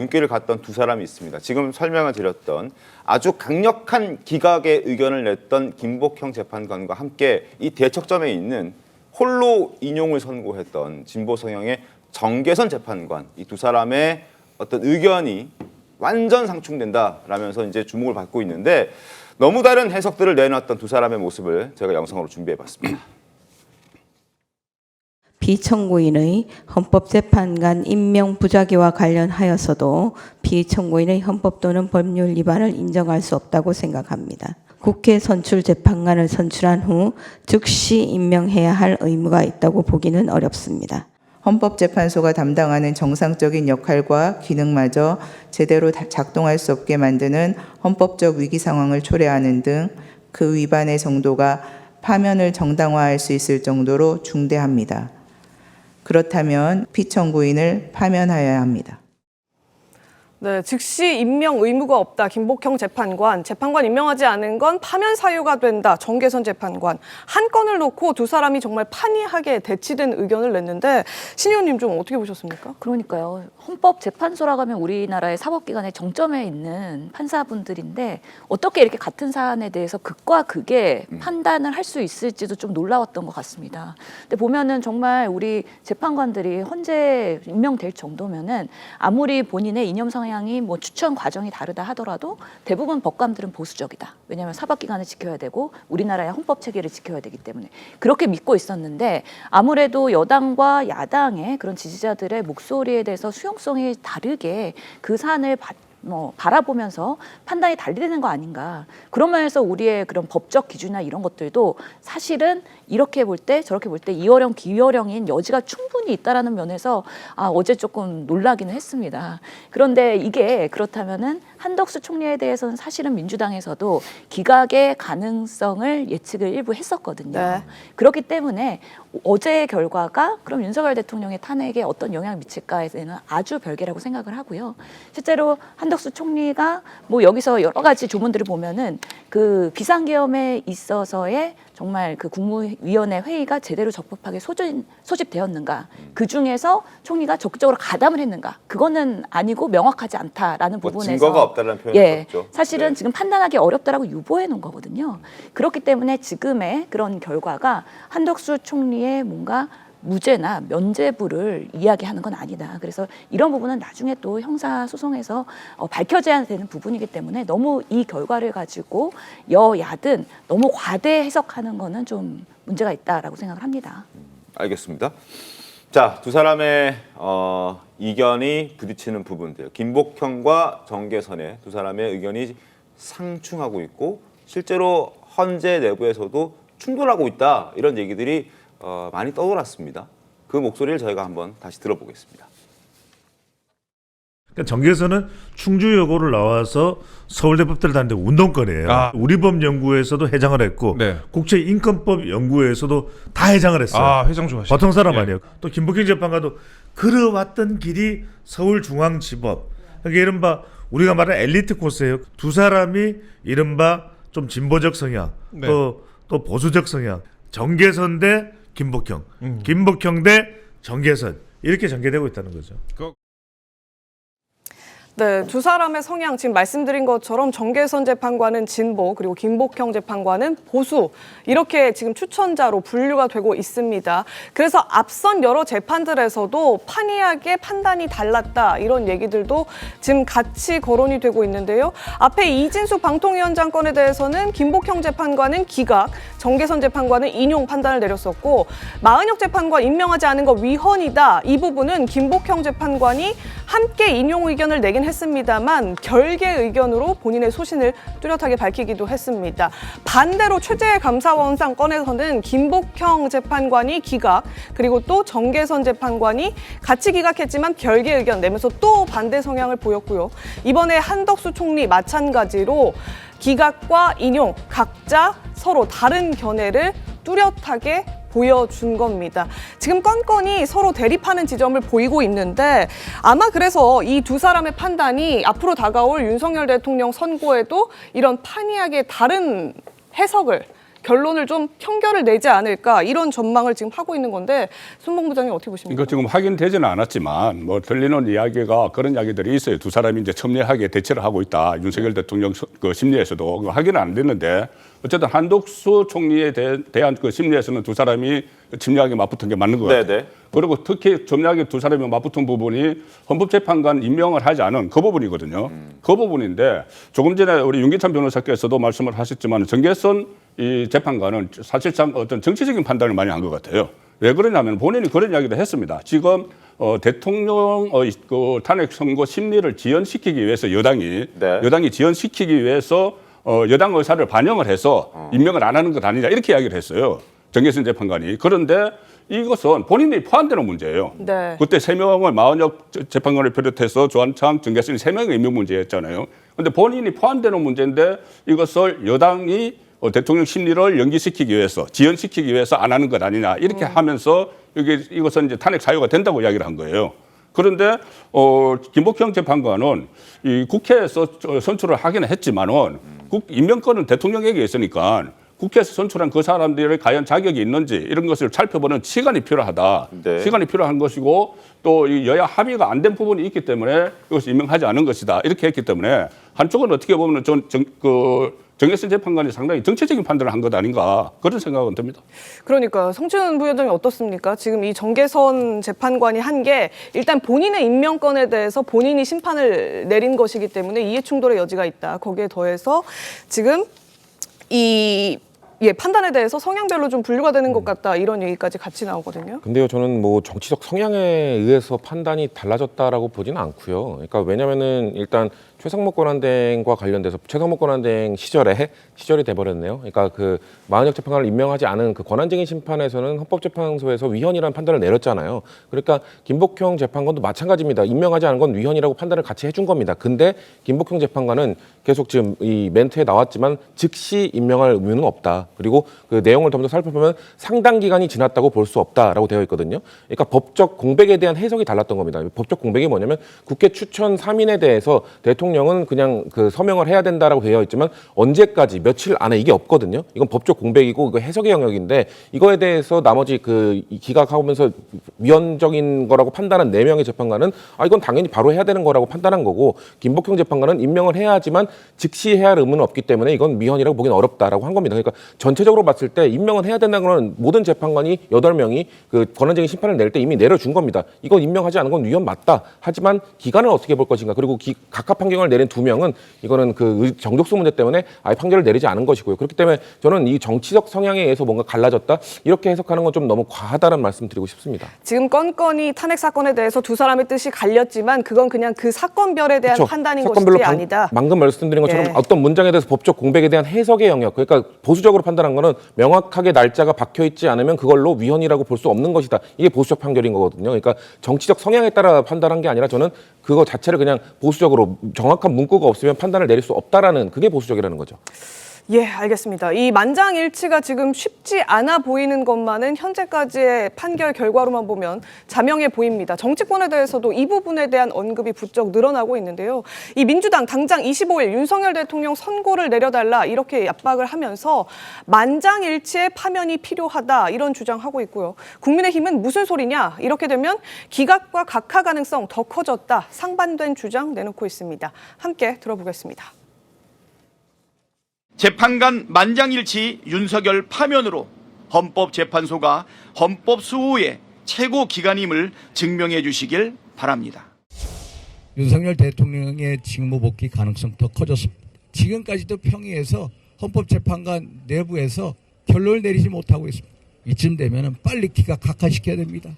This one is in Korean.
눈길을 갔던 두 사람이 있습니다. 지금 설명을 드렸던 아주 강력한 기각의 의견을 냈던 김복형 재판관과 함께 이 대척점에 있는 홀로 인용을 선고했던 진보 성향의 정계선 재판관, 이 두 사람의 어떤 의견이 완전 상충된다라면서 이제 주목을 받고 있는데, 너무 다른 해석들을 내놨던 두 사람의 모습을 제가 영상으로 준비해봤습니다. 비청구인의 헌법재판관 임명 부작위와 관련하여서도 비청구인의 헌법 또는 법률 위반을 인정할 수 없다고 생각합니다. 국회 선출 재판관을 선출한 후 즉시 임명해야 할 의무가 있다고 보기는 어렵습니다. 헌법재판소가 담당하는 정상적인 역할과 기능마저 제대로 작동할 수 없게 만드는 헌법적 위기 상황을 초래하는 등 그 위반의 정도가 파면을 정당화할 수 있을 정도로 중대합니다. 그렇다면 피청구인을 파면하여야 합니다. 네, 즉시 임명 의무가 없다. 김복형 재판관 임명하지 않은 건 파면 사유가 된다. 정계선 재판관. 한 건을 놓고 두 사람이 정말 판이하게 대치된 의견을 냈는데, 신 의원님 좀 어떻게 보셨습니까? 그러니까요. 헌법재판소라고 하면 우리나라의 사법기관의 정점에 있는 판사분들인데 어떻게 이렇게 같은 사안에 대해서 극과 극의 판단을 할 수 있을지도 좀 놀라웠던 것 같습니다. 근데 보면은 정말 우리 재판관들이 헌재 임명될 정도면은 아무리 본인의 이념 성향이 뭐 추천 과정이 다르다 하더라도 대부분 법관들은 보수적이다. 왜냐하면 사법기관을 지켜야 되고 우리나라의 헌법 체계를 지켜야 되기 때문에 그렇게 믿고 있었는데, 아무래도 여당과 야당의 그런 지지자들의 목소리에 대해서 수용성이 다르게 그 사안을 바라보면서 판단이 달리되는 거 아닌가. 그런 면에서 우리의 그런 법적 기준이나 이런 것들도 사실은 이렇게 볼 때 저렇게 볼 때 이어령 기어령인 여지가 충분히 있다라는 면에서 어제 조금 놀라기는 했습니다. 그런데 이게 그렇다면은 한덕수 총리에 대해서는 사실은 민주당에서도 기각의 가능성을 예측을 일부 했었거든요. 네. 그렇기 때문에 어제의 결과가 그럼 윤석열 대통령의 탄핵에 어떤 영향을 미칠까에 대해서는 아주 별개라고 생각을 하고요. 실제로 한덕수 총리가 뭐 여기서 여러 가지 조문들을 보면은 그 비상계엄에 있어서의 정말 그 국무위원회 회의가 제대로 적법하게 소집되었는가, 그 중에서 총리가 적극적으로 가담을 했는가, 그거는 아니고 명확하지 않다라는 부분에서 증거가 없다는 표현을 썼죠. 사실은 네. 지금 판단하기 어렵다라고 유보해 놓은 거거든요. 그렇기 때문에 지금의 그런 결과가 한덕수 총리의 뭔가 무죄나 면죄부를 이야기하는 건 아니다. 그래서 이런 부분은 나중에 또 형사소송에서 밝혀져야 되는 부분이기 때문에 너무 이 결과를 가지고 여야든 너무 과대 해석하는 거는 좀 문제가 있다라고 생각을 합니다. 알겠습니다. 자, 두 사람의 이견이 부딪히는 부분들, 김복형과 정계선의 두 사람의 의견이 상충하고 있고 실제로 헌재 내부에서도 충돌하고 있다, 이런 얘기들이 많이 떠돌았습니다. 그 목소리를 저희가 한번 다시 들어보겠습니다. 그러니까 정계선은 충주여고를 나와서 서울대법대를 다니는데 운동권이에요. 우리법연구회에서도 회장을 했고 네. 국제인권법연구회에서도 다 회장을 했어요. 회장 좋아하시죠. 보통 사람 예. 아니에요. 또 김복형 재판관도 걸어왔던 길이 서울중앙지법. 그러니까 이른바 우리가 말하는 엘리트 코스예요. 두 사람이 이른바 좀 진보적 성향, 네. 또 보수적 성향. 정계선 대 김복형, 김복형 대 정계선, 이렇게 전개되고 있다는 거죠. 네, 두 사람의 성향 지금 말씀드린 것처럼 정계선 재판관은 진보, 그리고 김복형 재판관은 보수, 이렇게 지금 추천자로 분류가 되고 있습니다. 그래서 앞선 여러 재판들에서도 판이하게 판단이 달랐다, 이런 얘기들도 지금 같이 거론이 되고 있는데요. 앞에 이진숙 방통위원장 건에 대해서는 김복형 재판관은 기각, 정계선 재판관은 인용 판단을 내렸었고, 마은혁 재판관 임명하지 않은 거 위헌이다, 이 부분은 김복형 재판관이 함께 인용 의견을 내긴 했습니다만 결계 의견으로 본인의 소신을 뚜렷하게 밝히기도 했습니다. 반대로 최재해 감사원장 건에서는 김복형 재판관이 기각, 그리고 또 정계선 재판관이 같이 기각했지만 결계 의견 내면서 또 반대 성향을 보였고요. 이번에 한덕수 총리 마찬가지로 기각과 인용 각자 서로 다른 견해를 뚜렷하게 보여준 겁니다. 지금 건건이 서로 대립하는 지점을 보이고 있는데, 아마 그래서 이 두 사람의 판단이 앞으로 다가올 윤석열 대통령 선고에도 이런 판이하게 다른 해석을 결론을 좀 평결을 내지 않을까 이런 전망을 지금 하고 있는 건데 손봉 부장님 어떻게 보십니까? 이거 지금 확인되지는 않았지만 뭐 들리는 이야기가 그런 이야기들이 있어요. 두 사람이 이제 첨예하게 대치를 하고 있다. 윤석열 대통령 그 심리에서도 그거 확인은 안 됐는데 어쨌든 한덕수 총리에 대한 그 심리에서는 두 사람이 첨예하게 맞붙은 게 맞는 것 같아요. 네네. 그리고 특히 첨예하게 두 사람이 맞붙은 부분이 헌법재판관 임명을 하지 않은 그 부분이거든요. 그 부분인데 조금 전에 우리 윤기찬 변호사께서도 말씀을 하셨지만 정계선 이 재판관은 사실상 어떤 정치적인 판단을 많이 한 것 같아요. 왜 그러냐면 본인이 그런 이야기도 했습니다. 지금 대통령 그 탄핵 선고 심리를 지연시키기 위해서 여당이 지연시키기 위해서 여당 의사를 반영을 해서 임명을 안 하는 것 아니냐 이렇게 이야기를 했어요. 정계선 재판관이. 그런데 이것은 본인이 포함되는 문제예요. 네. 그때 3명을 마은혁 재판관을 비롯해서 조한창, 정계선이 3명의 임명 문제였잖아요. 그런데 본인이 포함되는 문제인데 이것을 여당이 대통령 심리를 연기시키기 위해서, 지연시키기 위해서 안 하는 것 아니냐 이렇게 하면서 이것은 이제 탄핵 사유가 된다고 이야기를 한 거예요. 그런데 김복형 재판관은 이 국회에서 선출을 하기는 했지만은 임명권은 대통령에게 있으니까 국회에서 선출한 그 사람들이 과연 자격이 있는지 이런 것을 살펴보는 시간이 필요하다. 네. 시간이 필요한 것이고 또 이 여야 합의가 안 된 부분이 있기 때문에 이것을 임명하지 않은 것이다. 이렇게 했기 때문에 한쪽은 어떻게 보면 정계선 재판관이 상당히 정치적인 판단을 한 것 아닌가 그런 생각은 듭니다. 그러니까 성춘 부위원장님 어떻습니까? 지금 이 정계선 재판관이 한 게 일단 본인의 임명권에 대해서 본인이 심판을 내린 것이기 때문에 이해충돌의 여지가 있다. 거기에 더해서 지금 판단에 대해서 성향별로 좀 분류가 되는 것 같다 이런 얘기까지 같이 나오거든요. 근데요, 저는 뭐 정치적 성향에 의해서 판단이 달라졌다라고 보지는 않고요. 그러니까 왜냐면은 일단 최상목 권한대행과 관련돼서 최상목 권한대행 시절이 돼버렸네요. 그러니까 그 마은혁 재판관을 임명하지 않은 그 권한쟁의 심판에서는 헌법재판소에서 위헌이라는 판단을 내렸잖아요. 그러니까 김복형 재판관도 마찬가지입니다. 임명하지 않은 건 위헌이라고 판단을 같이 해준 겁니다. 근데 김복형 재판관은 계속 지금 이 멘트에 나왔지만 즉시 임명할 의무는 없다. 그리고 그 내용을 좀 더 살펴보면 상당 기간이 지났다고 볼 수 없다라고 되어 있거든요. 그러니까 법적 공백에 대한 해석이 달랐던 겁니다. 법적 공백이 뭐냐면 국회 추천 3인에 대해서 대통령은 그냥 그 서명을 해야 된다라고 되어 있지만 언제까지 며칠 안에 이게 없거든요. 이건 법적 공백이고 이거 해석의 영역인데 이거에 대해서 나머지 그 기각하면서 위헌적인 거라고 판단한 4명의 재판관은 이건 당연히 바로 해야 되는 거라고 판단한 거고 김복형 재판관은 임명을 해야 하지만 즉시 해야 할 의무는 없기 때문에 이건 위헌이라고 보기는 어렵다라고 한 겁니다. 그러니까 전체적으로 봤을 때 임명은 해야 된다는 건 모든 재판관이 8명이 그 권한쟁의 심판을 낼 때 이미 내려준 겁니다. 이건 임명하지 않은 건 위헌 맞다. 하지만 기간을 어떻게 볼 것인가. 그리고 각하 판결을 내린 2명은 이거는 그 정족수 문제 때문에 아예 판결을 내리지 않은 것이고요. 그렇기 때문에 저는 이 정치적 성향에 의해서 뭔가 갈라졌다. 이렇게 해석하는 건 좀 너무 과하다는 말씀 드리고 싶습니다. 지금 건건이 탄핵 사건에 대해서 두 사람의 뜻이 갈렸지만 그건 그냥 그 사건별에 대한 그렇죠. 판단인 사건별로 것이지 아니다. 방금 말씀드린 것처럼 예. 어떤 문장에 대해서 법적 공백에 대한 해석의 영역, 그러니까 보수적으로 판단한 거는 명확하게 날짜가 박혀 있지 않으면 그걸로 위헌이라고 볼 수 없는 것이다. 이게 보수적 판결인 거거든요. 그러니까 정치적 성향에 따라 판단한 게 아니라 저는 그거 자체를 그냥 보수적으로 정확한 문구가 없으면 판단을 내릴 수 없다라는 그게 보수적이라는 거죠. 예, 알겠습니다. 이 만장일치가 지금 쉽지 않아 보이는 것만은 현재까지의 판결 결과로만 보면 자명해 보입니다. 정치권에 대해서도 이 부분에 대한 언급이 부쩍 늘어나고 있는데요. 이 민주당 당장 25일 윤석열 대통령 선고를 내려달라 이렇게 압박을 하면서 만장일치의 파면이 필요하다 이런 주장하고 있고요. 국민의힘은 무슨 소리냐? 이렇게 되면 기각과 각하 가능성 더 커졌다. 상반된 주장 내놓고 있습니다. 함께 들어보겠습니다. 재판관 만장일치 윤석열 파면으로 헌법재판소가 헌법 수호의 최고 기관임을 증명해 주시길 바랍니다. 윤석열 대통령의 직무 복귀 가능성 더 커졌습니다. 지금까지도 평의에서 헌법재판관 내부에서 결론을 내리지 못하고 있습니다. 이쯤 되면 빨리 기각 각하시켜야 됩니다.